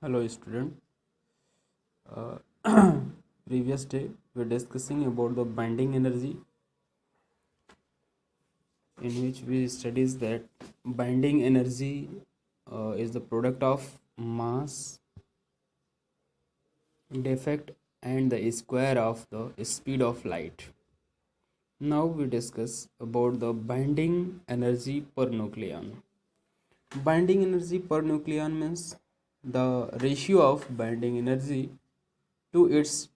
Hello student. Uh, Previous day we were discussing about the binding energy, in which we studies that binding energy is the product of mass, defect, and the square of the speed of light. Now we discuss about the binding energy per nucleon. Binding energy per nucleon means the ratio of binding energy to its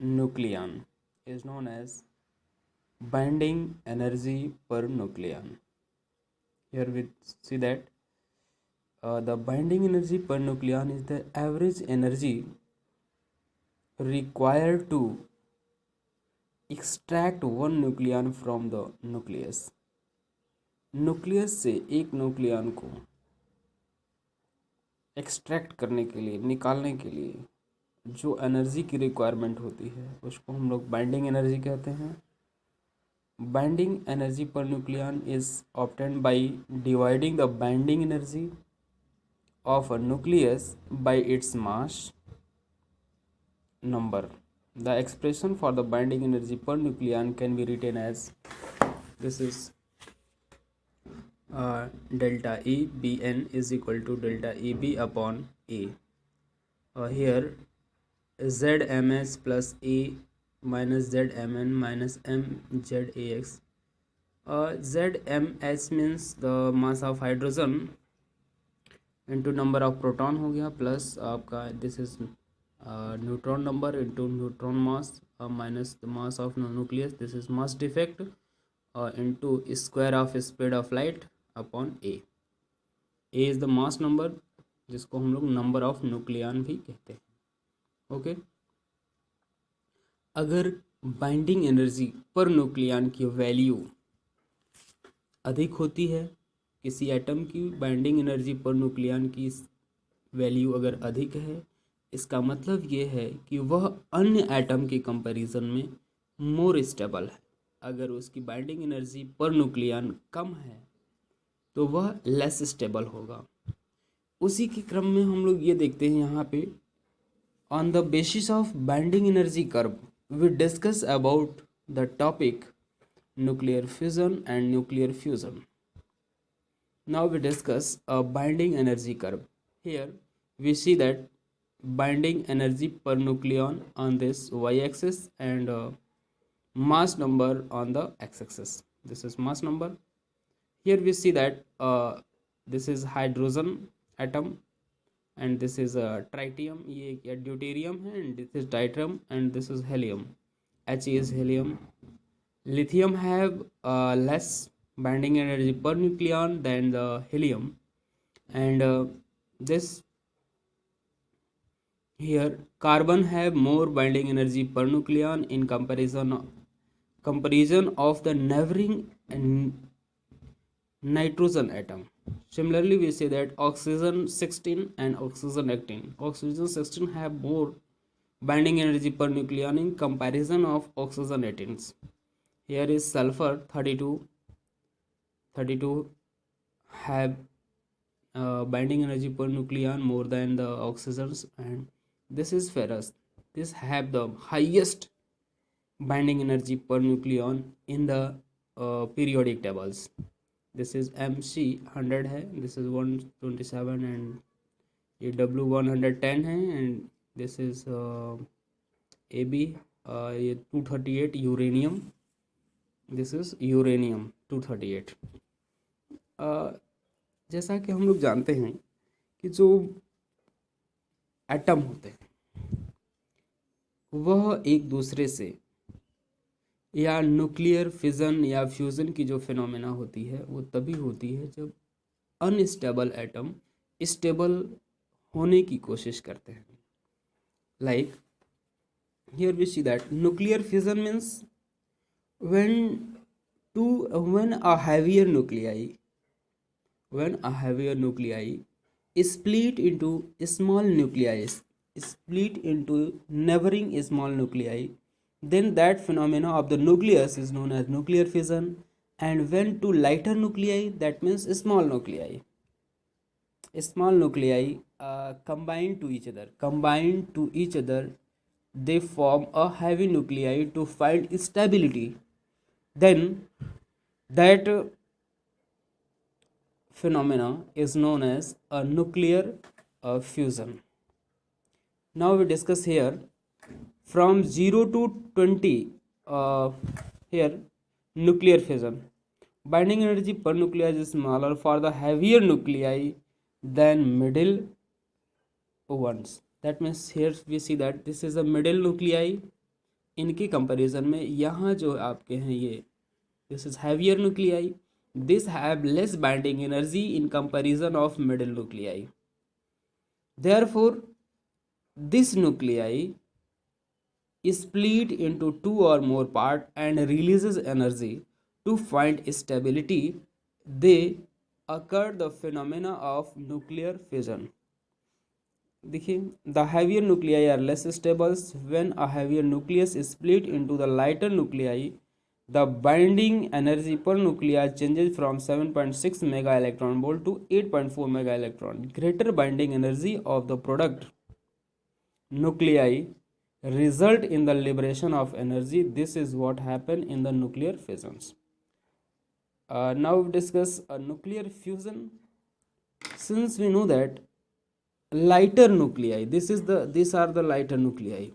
nucleon is known as binding energy per nucleon. Here we see that the binding energy per nucleon is the average energy required to extract one nucleon from the nucleus. Nucleus से एक nucleon को extract करने के लिए, निकालने के लिए जो एनर्जी की रिक्वायरमेंट होती है उसको हम लोग बाइंडिंग एनर्जी कहते हैं. Binding energy per nucleon is obtained by dividing the binding energy of a nucleus by its mass number. The expression for the binding energy per nucleon can be written as this is delta E Bn is equal to delta Eb upon A. Here Zms plus A minus Zmn minus Mzax. Zms means the mass of hydrogen into number of proton हो गया, plus आपका this is neutron number into neutron mass minus the mass of nucleus, this is mass defect into square of speed of light upon A. A is the mass number जिसको हम लोग number of nucleon भी कहते हैं. Okay अगर binding energy per nucleon की value अधिक होती है, किसी एटम की बाइंडिंग एनर्जी पर न्यूक्लियन की वैल्यू अगर अधिक है, इसका मतलब ये है कि वह अन्य एटम के कंपैरिजन में मोर स्टेबल है. अगर उसकी बाइंडिंग एनर्जी पर न्यूक्लियन कम है तो वह लेस स्टेबल होगा. उसी के क्रम में हम लोग ये देखते हैं यहाँ पे on the basis of binding energy curve we discuss about the topic nuclear fission and nuclear fusion. Now we discuss a binding energy curve. Here we see that binding energy per nucleon on this y-axis and mass number on the x-axis. This is mass number. Here we see that this is hydrogen atom and this is tritium, ये deuterium है, and this is tritium and this is helium. He is helium. Lithium have less binding energy per nucleon than the helium, and this here carbon have more binding energy per nucleon in comparison of the neighboring nitrogen atom. Similarly, we say that oxygen 16 and oxygen 18. Oxygen 16 have more binding energy per nucleon in comparison of oxygen 18. Here is sulfur 32 have binding energy per nucleon more than the oxygens, and this is ferrous. This have the highest binding energy per nucleon in the periodic tables. This is MC 100 है, this is 127 and ये W 110 है, and this is AB ये 238 uranium, this is uranium 238. जैसा कि हम लोग जानते हैं कि जो एटम होते हैं वह एक दूसरे से या न्यूक्लियर फिजन या फ्यूज़न की जो फिनोमेना होती है वो तभी होती है जब अनस्टेबल एटम स्टेबल होने की कोशिश करते हैं. Like here we see that nuclear fission means when a heavier nuclei split into neighboring small nuclei, then that phenomena of the nucleus is known as nuclear fission. And when two lighter nuclei, that means small nuclei combined to each other, they form a heavy nuclei to find stability. Then that phenomena is known as a nuclear fusion. Now we discuss here from 0 to 20, here nuclear fission. Binding energy per nuclei is smaller for the heavier nuclei than middle ones. That means here we see that this is a middle nuclei. इनके comparison में यहाँ जो आपके हैं ये this is heavier nuclei. This have less binding energy in comparison of middle nuclei. Therefore, this nuclei is split into two or more parts and releases energy to find stability. They occur the phenomena of nuclear fission. देखिए, the heavier nuclei are less stable. When a heavier nucleus is split into the lighter nuclei, the binding energy per nuclei changes from 7.6 mega electron volt to 8.4 mega electron. Greater binding energy of the product nuclei result in the liberation of energy. This is what happen in the nuclear fissions. Now we discuss a nuclear fusion. Since we know that lighter nuclei, these are the lighter nuclei.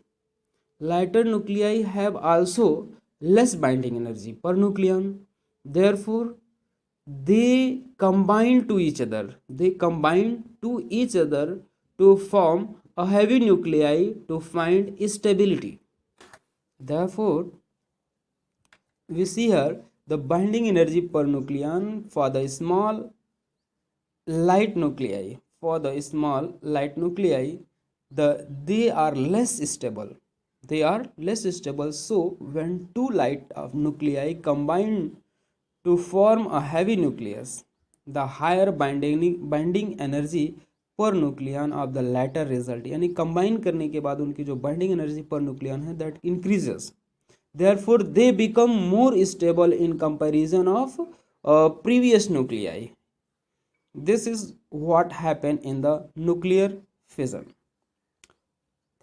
Lighter nuclei have also less binding energy per nucleon. Therefore, they combine to each other. To form a heavy nuclei to find stability. Therefore, we see here the binding energy per nucleon for the small light nuclei. They are less stable. So when two light nuclei combine to form a heavy nucleus, the higher binding energy per nucleon of the latter result, यानी combine करने के बाद उनकी जो binding energy per nucleon है that increases. Therefore they become more stable in comparison of previous nuclei. This is what happen in the nuclear fission.